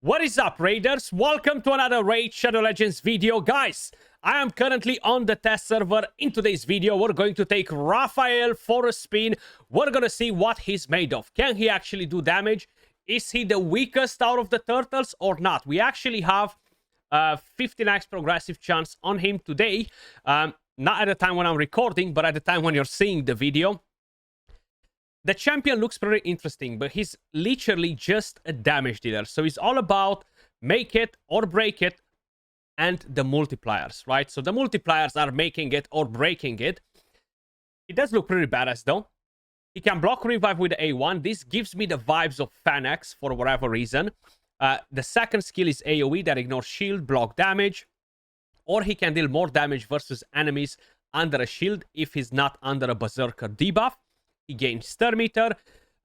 What is up, Raiders? Welcome to another Raid Shadow Legends video. Guys, I am currently on the test server. In today's video, we're going to take Raphael for a spin. We're going to see what he's made of. Can he actually do damage? Is he the weakest out of the turtles or not? We actually have a 15x progressive chance on him today. Not at the time when I'm recording, but at the time when you're seeing the video. The champion looks pretty interesting, but he's literally just a damage dealer. So he's all about make it or break it and the multipliers, right? So the multipliers are making it or breaking it. It does look pretty badass though. He can block revive with A1. This gives me the vibes of Fanax for whatever reason. The second skill is AoE that ignores shield, block damage. Or he can deal more damage versus enemies under a shield if he's not under a Berserker debuff. He gains Stir Meter,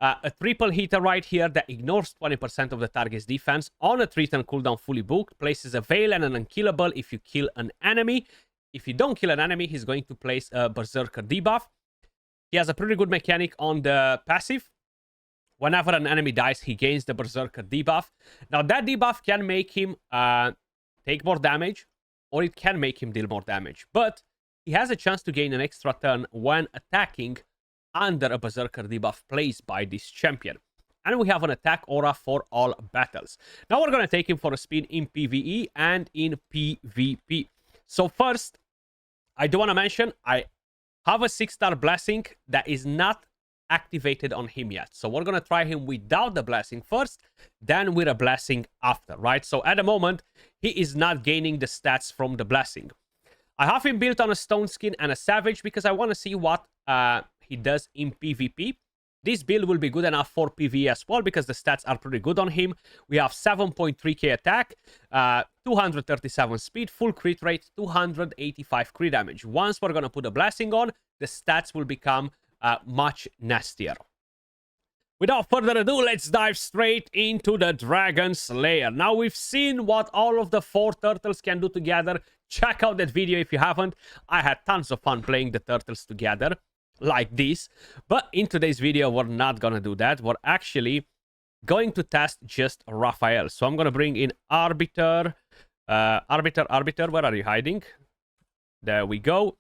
a triple hitter right here that ignores 20% of the target's defense on a 3-turn cooldown fully booked, places a Veil and an Unkillable if you kill an enemy. If you don't kill an enemy, he's going to place a Berserker debuff. He has a pretty good mechanic on the passive. Whenever an enemy dies, he gains the Berserker debuff. Now, that debuff can make him take more damage, or it can make him deal more damage. But he has a chance to gain an extra turn when attacking under a Berserker debuff placed by this champion. And we have an attack aura for all battles. Now we're going to take him for a spin in PvE and in PvP. So first, I do want to mention, I have a 6-star blessing that is not activated on him yet. So we're going to try him without the blessing first, then with a blessing after, right? So at the moment, he is not gaining the stats from the blessing. I have him built on a stone skin and a savage because I want to see what he does in PvP. This build will be good enough for PvE as well because the stats are pretty good on him. We have 7.3k attack, 237 speed, full crit rate, 285 crit damage. Once we're going to put a blessing on, the stats will become much nastier. Without further ado, let's dive straight into the Dragon Slayer. Now, we've seen what all of the 4 turtles can do together. Check out that video if you haven't. I had tons of fun playing the turtles together like this. But in today's video, we're not going to do that. We're actually going to test just Raphael. So I'm going to bring in Arbiter. Arbiter, where are you hiding? There we go.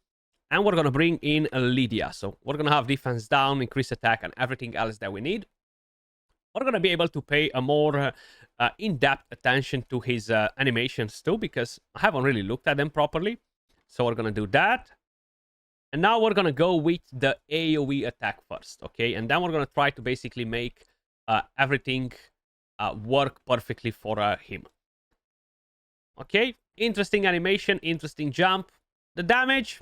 And we're going to bring in Lydia. So we're going to have defense down, increase attack, and everything else that we need. We're going to be able to pay a more in-depth attention to his animations too, because I haven't really looked at them properly. So we're going to do that. And now we're going to go with the AoE attack first, okay? And then we're going to try to basically make everything work perfectly for him. Okay, interesting animation, interesting jump. The damage,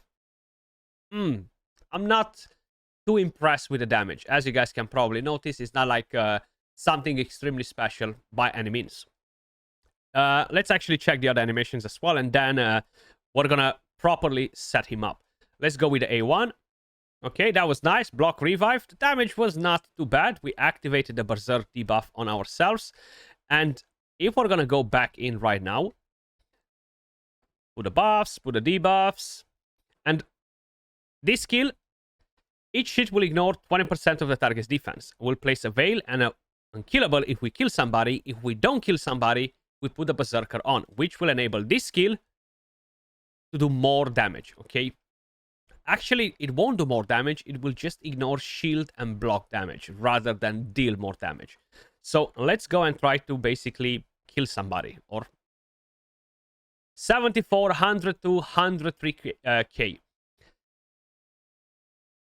I'm not too impressed with the damage. As you guys can probably notice, it's not like something extremely special by any means. Let's actually check the other animations as well, and then we're going to properly set him up. Let's go with the A1. Okay, that was nice. Block revive. The damage was not too bad. We activated the Berserk debuff on ourselves. And if we're going to go back in right now, put the buffs, put the debuffs. And this skill, each hit will ignore 20% of the target's defense. We'll place a Veil and a Unkillable if we kill somebody. If we don't kill somebody, we put the Berserker on, which will enable this skill to do more damage, okay? Actually, it won't do more damage. It will just ignore shield and block damage rather than deal more damage. So let's go and try to basically kill somebody. Or 74, 100 to 103k.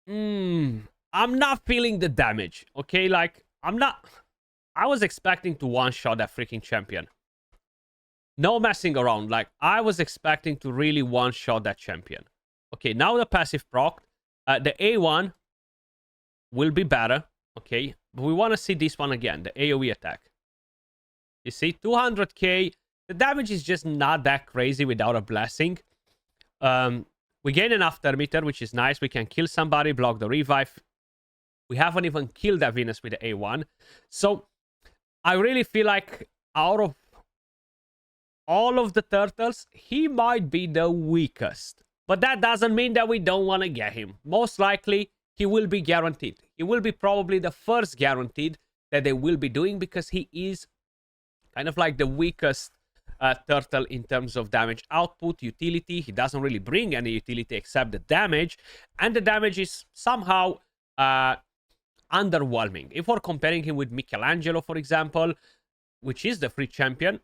I'm not feeling the damage, okay? Like, I was expecting to one-shot that freaking champion. No messing around. Like, I was expecting to really one-shot that champion. Okay, now the passive proc. The A1 will be better, okay? But we want to see this one again, the AoE attack. You see, 200k. The damage is just not that crazy without a blessing. We gain enough meter, which is nice. We can kill somebody, block the revive. We haven't even killed that Venus with the A1. So, I really feel like out of all of the turtles, he might be the weakest. But that doesn't mean that we don't want to get him. Most likely, he will be guaranteed. He will be probably the first guaranteed that they will be doing because he is Kind of like the weakest turtle in terms of damage output, utility. He doesn't really bring any utility except the damage. And the damage is somehow underwhelming. If we're comparing him with Michelangelo, for example, which is the free champion,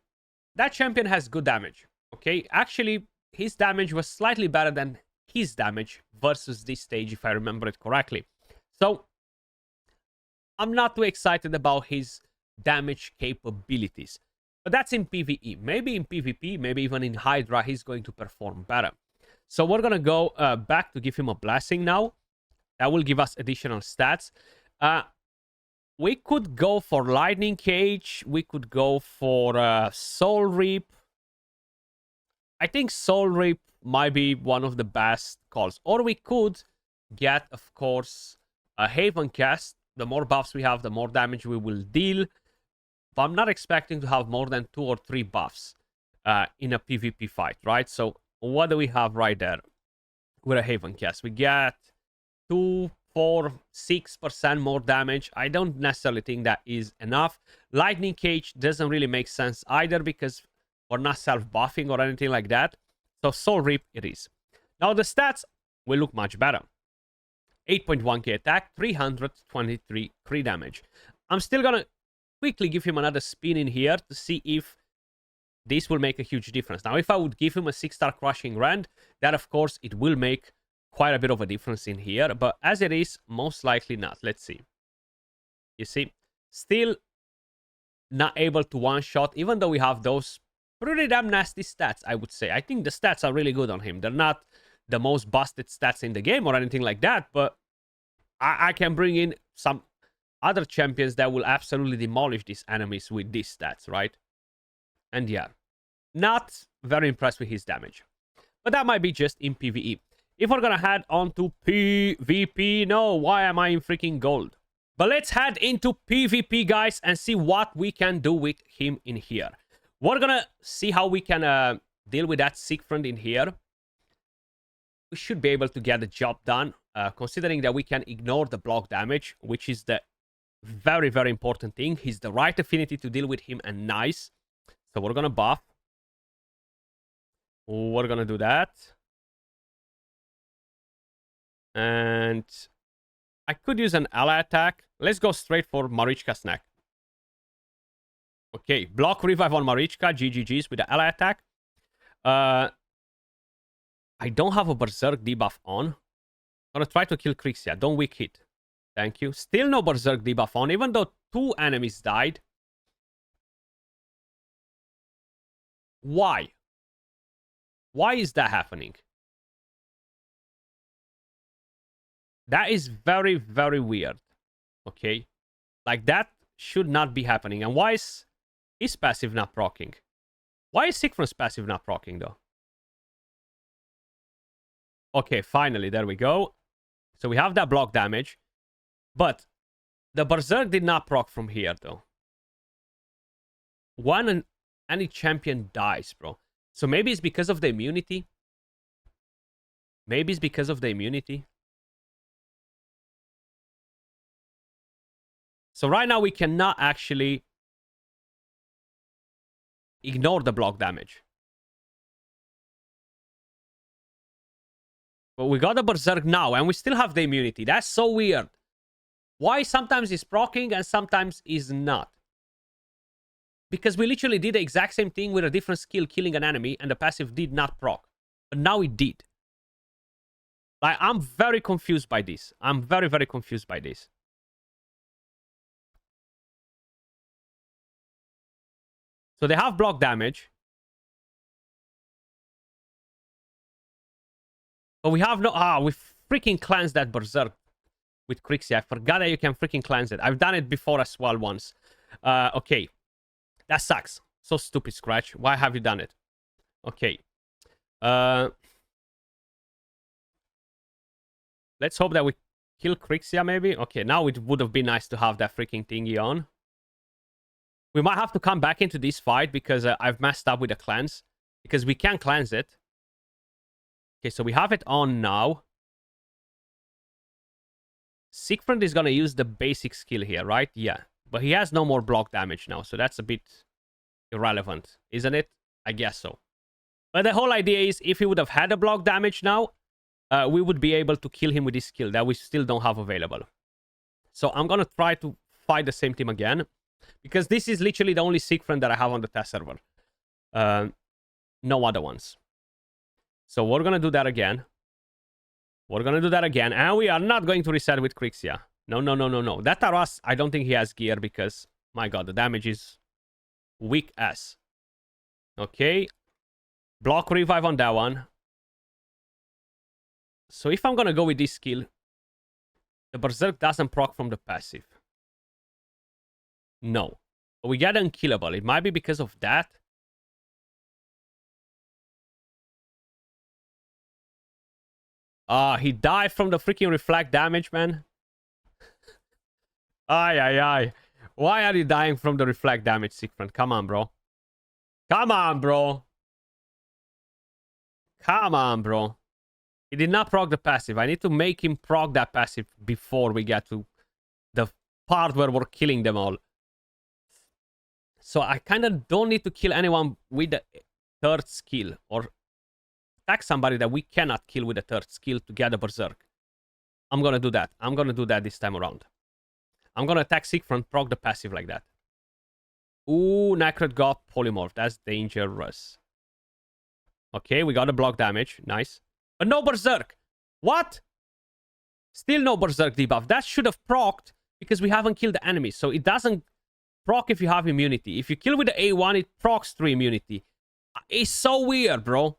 that champion has good damage. Okay, actually, his damage was slightly better than his damage versus this stage, if I remember it correctly. So, I'm not too excited about his damage capabilities. But that's in PvE. Maybe in PvP, maybe even in Hydra, he's going to perform better. So we're going to go back to give him a blessing now. That will give us additional stats. We could go for Lightning Cage. We could go for Soul Reap. I think Soul Reap might be one of the best calls. Or we could get, of course, a Haven Cast. The more buffs we have, the more damage we will deal. But I'm not expecting to have more than 2 or 3 buffs in a PvP fight, right? So what do we have right there with a Haven Cast? We get 2, 4, 6% more damage. I don't necessarily think that is enough. Lightning Cage doesn't really make sense either because we're not self-buffing or anything like that. So Soul Reap it is. Now the stats will look much better. 8.1k attack, 323 crit damage. I'm still gonna quickly give him another spin in here to see if this will make a huge difference. Now, if I would give him a 6-star Crushing Rend, that of course it will make quite a bit of a difference in here. But as it is, most likely not. Let's see. You see, still not able to one-shot, even though we have those pretty damn nasty stats, I would say. I think the stats are really good on him. They're not the most busted stats in the game or anything like that, but I can bring in some other champions that will absolutely demolish these enemies with these stats, right? And yeah, not very impressed with his damage. But that might be just in PvE. If we're gonna head on to PvP, no, why am I in freaking gold? But let's head into PvP, guys, and see what we can do with him in here. We're gonna see how we can deal with that sick friend in here. We should be able to get the job done, considering that we can ignore the block damage, which is the very, very important thing. He's the right affinity to deal with him, and nice. So we're gonna buff. We're gonna do that. And I could use an ally attack. Let's go straight for Marichka Snack. Okay, block revive on Marichka. GGG's with the ally attack. I don't have a Berserk debuff on. I'm gonna try to kill Krixia. Don't weak hit. Thank you. Still no Berserk debuff on, even though 2 enemies died. Why? Why is that happening? That is very, very weird. Okay? Like, that should not be happening. And why is his passive not proccing? Why is Siegfried's passive not proccing, though? Okay, finally, there we go. So we have that block damage. But the Berserk did not proc from here, though. When any champion dies, bro. So maybe it's because of the immunity. Maybe it's because of the immunity. So right now we cannot actually ignore the block damage. But we got the Berserk now, and we still have the immunity. That's so weird. Why sometimes it's proccing and sometimes is not? Because we literally did the exact same thing with a different skill killing an enemy, and the passive did not proc. But now it did. Like, I'm very confused by this. I'm very, very confused by this. So they have block damage. But we have no... we freaking cleansed that Berserk with Krixia. I forgot that you can freaking cleanse it. I've done it before as well once. Okay. That sucks. So stupid, Skratch. Why have you done it? Okay. Let's hope that we kill Krixia, maybe. Okay, now it would have been nice to have that freaking thingy on. We might have to come back into this fight because I've messed up with the cleanse. Because we can cleanse it. Okay, so we have it on now. Siegfried is going to use the basic skill here, right? Yeah. But he has no more block damage now, so that's a bit irrelevant, isn't it? I guess so. But the whole idea is if he would have had a block damage now, we would be able to kill him with this skill that we still don't have available. So I'm going to try to fight the same team again, because this is literally the only sick friend that I have on the test server. No other ones. So we're going to do that again. We're going to do that again. And we are not going to reset with Crixia. No, no, no, no, no. That Taras, I don't think he has gear because, my god, the damage is weak as. Okay. Block revive on that one. So if I'm going to go with this skill, the Berserk doesn't proc from the passive. No. But we get unkillable. It might be because of that. He died from the freaking reflect damage, man. Ay, ay, ay. Why are you dying from the reflect damage, Siegfried? Come on, bro. Come on, bro. Come on, bro. He did not proc the passive. I need to make him proc that passive before we get to the part where we're killing them all. So I kind of don't need to kill anyone with the third skill, or attack somebody that we cannot kill with the third skill to get a Berserk. I'm going to do that. I'm going to do that this time around. I'm going to attack Siegfried, proc the passive like that. Ooh, Necrot got polymorph. That's dangerous. Okay, we got a block damage. Nice. But no Berserk. What? Still no Berserk debuff. That should have procced because we haven't killed the enemy. So it doesn't proc if you have immunity. If you kill with the A1, it procs through immunity. It's so weird, bro.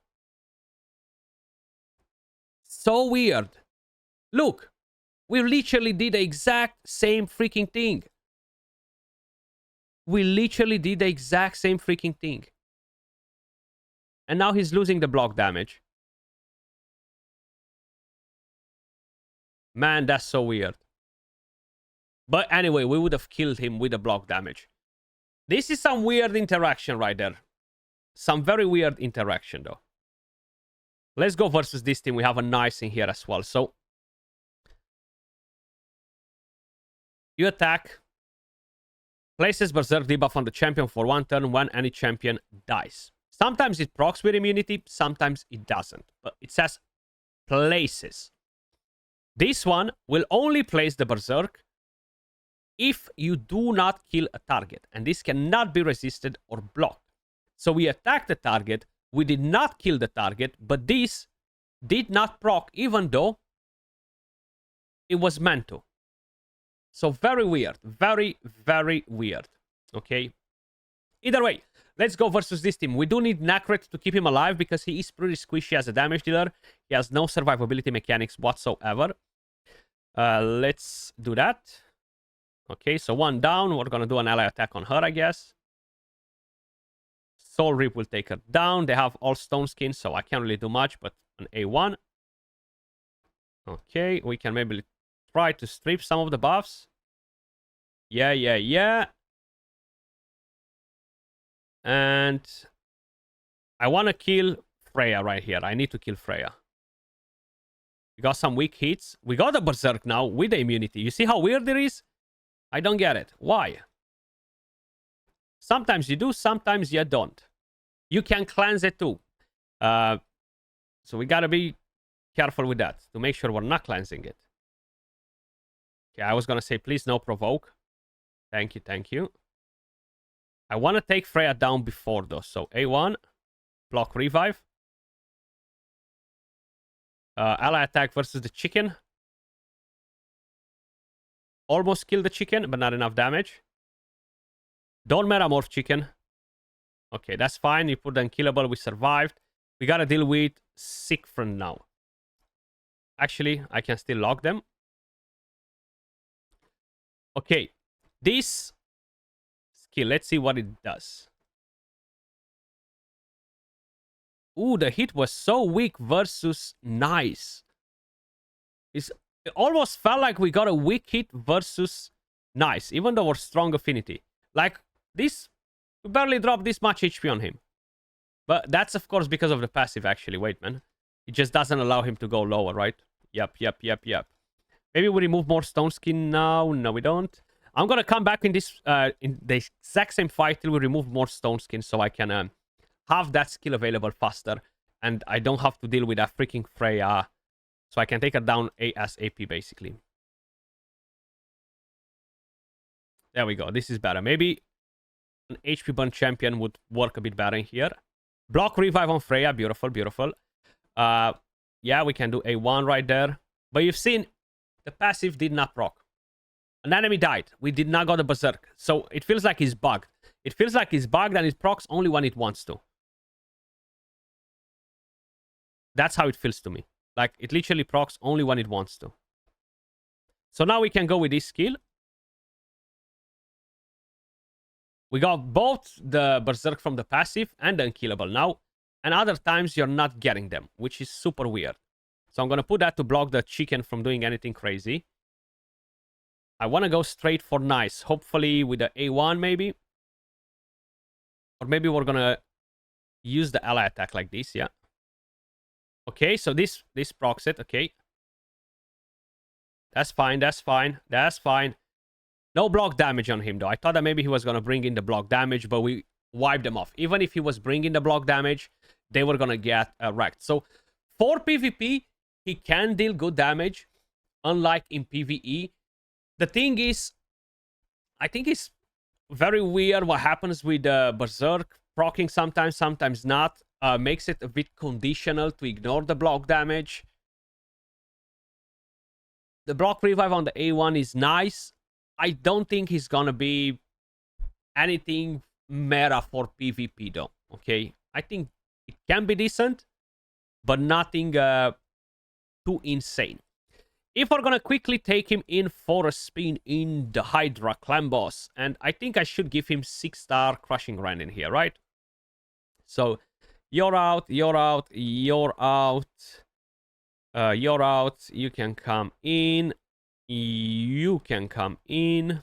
So weird. Look. We literally did the exact same freaking thing. We literally did the exact same freaking thing. And now he's losing the block damage. Man, that's so weird. But anyway, we would have killed him with the block damage. This is some weird interaction right there. Some very weird interaction, though. Let's go versus this team. We have a nice in here as well. So, you attack. Places Berserk debuff on the champion for 1 turn when any champion dies. Sometimes it procs with immunity, sometimes it doesn't. But it says places. This one will only place the Berserk if you do not kill a target. And this cannot be resisted or blocked. So we attack the target. We did not kill the target. But this did not proc even though it was meant to. So very weird. Very, very weird. Okay. Either way, let's go versus this team. We do need Necrot to keep him alive because he is pretty squishy as a damage dealer. He has no survivability mechanics whatsoever. Let's do that. Okay, so 1 down. We're going to do an ally attack on her, I guess. Soul Rip will take her down. They have all stone skins, so I can't really do much, but an A1. Okay, we can maybe try to strip some of the buffs. Yeah, yeah, yeah. And I want to kill Freya right here. I need to kill Freya. We got some weak hits. We got a Berserk now with the immunity. You see how weird it is? I don't get it. Why? Sometimes you do, sometimes you don't. You can cleanse it too. So we gotta be careful with that to make sure we're not cleansing it. Okay, I was gonna say, please no provoke. Thank you, thank you. I want to take Freya down before though. So A1, block revive. Ally attack versus the chicken. Almost killed the chicken, but not enough damage. Don't metamorph chicken. Okay, that's fine. You put the unkillable. We survived. We gotta deal with Siegfried now. Actually, I can still lock them. Okay, this skill. Let's see what it does. Ooh, the hit was so weak versus nice. It almost felt like we got a weak hit versus nice, even though we're strong affinity. Like, this, we barely dropped this much HP on him. But that's, of course, because of the passive, actually. Wait, man. It just doesn't allow him to go lower, right? Yep. Maybe we remove more stone skin now. No, we don't. I'm gonna come back in this in the exact same fight till we remove more stone skin, so I can have that skill available faster, and I don't have to deal with that freaking Freya, so I can take her down ASAP basically. There we go. This is better. Maybe an HP burn champion would work a bit better in here. Block revive on Freya. Beautiful, beautiful. Yeah, we can do A1 right there. But you've seen the passive did not proc. An enemy died. We did not go to Berserk. So it feels like he's bugged. It feels like he's bugged and it procs only when it wants to. That's how it feels to me. Like, it literally procs only when it wants to. So now we can go with this skill. We got both the Berserk from the passive and the Unkillable now. And other times you're not getting them, which is super weird. So I'm going to put that to block the chicken from doing anything crazy. I want to go straight for nice. Hopefully with the A1 maybe. Or maybe we're going to use the ally attack like this, yeah. Okay, so this procs it, okay. That's fine, that's fine, that's fine. No block damage on him though. I thought that maybe he was going to bring in the block damage, but we wiped them off. Even if he was bringing the block damage, they were going to get wrecked. So for PvP, he can deal good damage, unlike in PvE. The thing is, I think it's very weird what happens with Berserk. Proccing sometimes, sometimes not. Makes it a bit conditional to ignore the block damage. The block revive on the A1 is nice. I don't think he's gonna be anything meta for PvP though. Okay, I think it can be decent, but nothing too insane. If we're gonna quickly take him in for a spin in the Hydra clan boss, and I think I should give him 6-star crushing run in here, right? So you're out, you're out, you're out, you're out. You can come in. You can come in.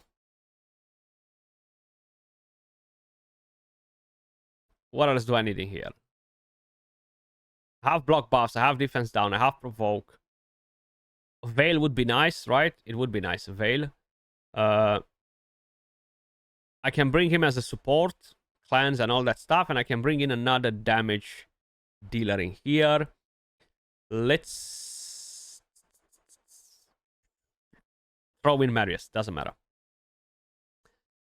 What else do I need in here? I have block buffs. I have defense down. I have provoke. Veil would be nice, right? It would be nice. Veil. I can bring him as a support, cleanse and all that stuff, and I can bring in another damage dealer in here. Let's throw in Marius. Doesn't matter.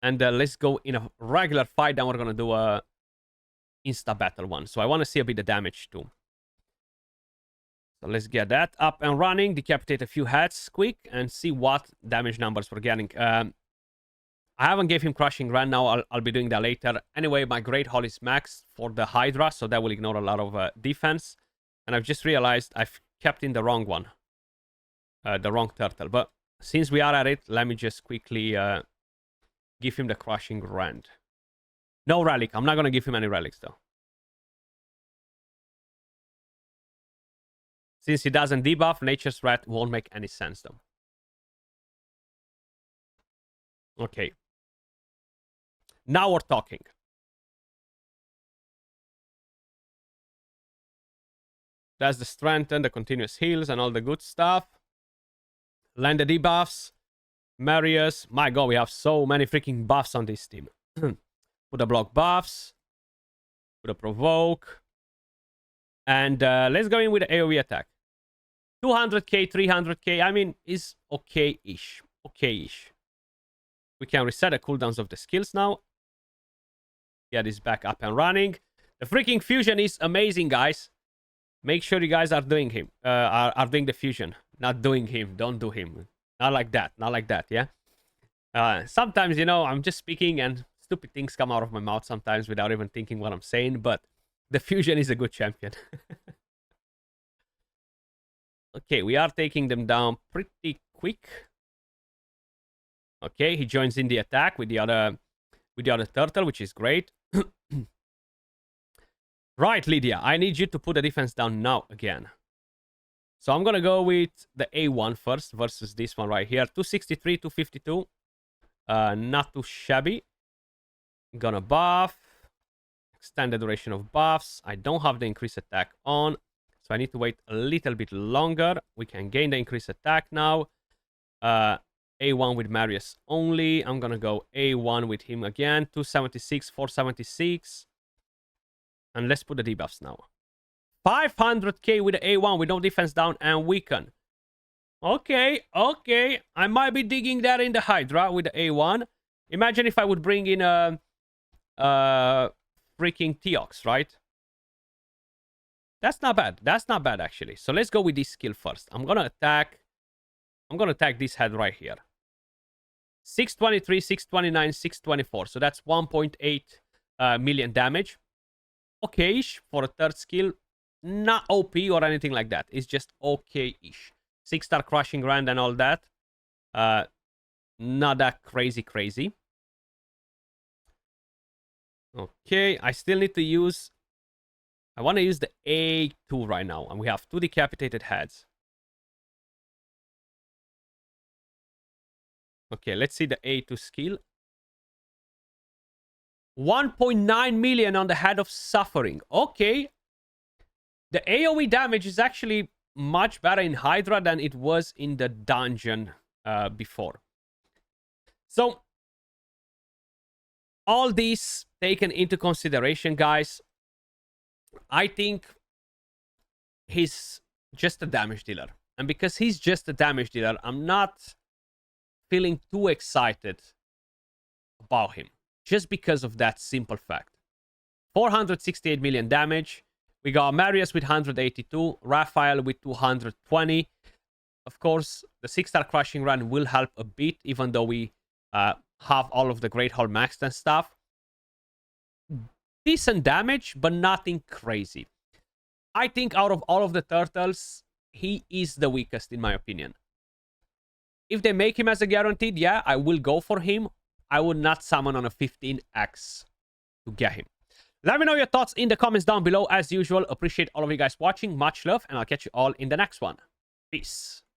And let's go in a regular fight. Then we're gonna do a insta battle one. So I want to see a bit of damage too. So let's get that up and running. Decapitate a few heads quick and see what damage numbers we're getting. I haven't gave him crushing run now. I'll be doing that later. Anyway, my Great Hall is maxed for the Hydra, so that will ignore a lot of defense. And I've just realized I've kept in the wrong one. The wrong turtle. But since we are at it, let me just quickly give him the crushing run. No relic. I'm not going to give him any relics though. Since he doesn't debuff, Nature's Threat won't make any sense though. Okay. Now we're talking. That's the strength and the continuous heals and all the good stuff. Land the debuffs. Marius. My god, we have so many freaking buffs on this team. Put the block buffs. Put a provoke. And let's go in with the AoE attack. 200k, 300k. I mean, is okay-ish. Okay-ish. We can reset the cooldowns of the skills now. Get this back up and running. The freaking fusion is amazing, guys. Make sure you guys are doing him. Are doing the fusion. Not doing him. Don't do him. Not like that. Not like that, yeah? Sometimes, you know, I'm just speaking and stupid things come out of my mouth sometimes without even thinking what I'm saying. But the fusion is a good champion. Okay, we are taking them down pretty quick. Okay, he joins in the attack with the other turtle, which is great. Right, Lydia, I need you to put the defense down now again. So I'm gonna go with the A1 first versus this one right here. 263, 252. Not too shabby. Gonna buff. Extend the duration of buffs. I don't have the increased attack on, so I need to wait a little bit longer. We can gain the increased attack now. A1 with Marius only. I'm gonna go A1 with him again. 276, 476. And let's put the debuffs now. 500k with the A1 with no defense down and weaken. Okay, okay. I might be digging that in the Hydra with the A1. Imagine if I would bring in a freaking Theox, right? That's not bad. That's not bad, actually. So let's go with this skill first. I'm gonna attack this head right here. 623, 629, 624. So that's 1.8 million damage. Okay-ish for a third skill. Not OP or anything like that. It's just okay-ish. 6-star crushing grand and all that. Not that crazy. Okay, I still need to use... I want to use the A2 right now. And we have 2 decapitated heads. Okay, let's see the A2 skill. 1.9 million on the Head of Suffering. Okay. The AoE damage is actually much better in Hydra than it was in the dungeon before. So, all these taken into consideration, guys, I think he's just a damage dealer. And because he's just a damage dealer, I'm not feeling too excited about him. Just because of that simple fact. 468 million damage. We got Marius with 182. Raphael with 220. Of course, the 6-star crushing run will help a bit, even though we have all of the Great Hall maxed and stuff. Decent damage, but nothing crazy. I think out of all of the turtles, he is the weakest in my opinion. If they make him as a guaranteed, yeah, I will go for him. I would not summon on a 15x to get him. Let me know your thoughts in the comments down below. As usual, appreciate all of you guys watching. Much love, and I'll catch you all in the next one. Peace.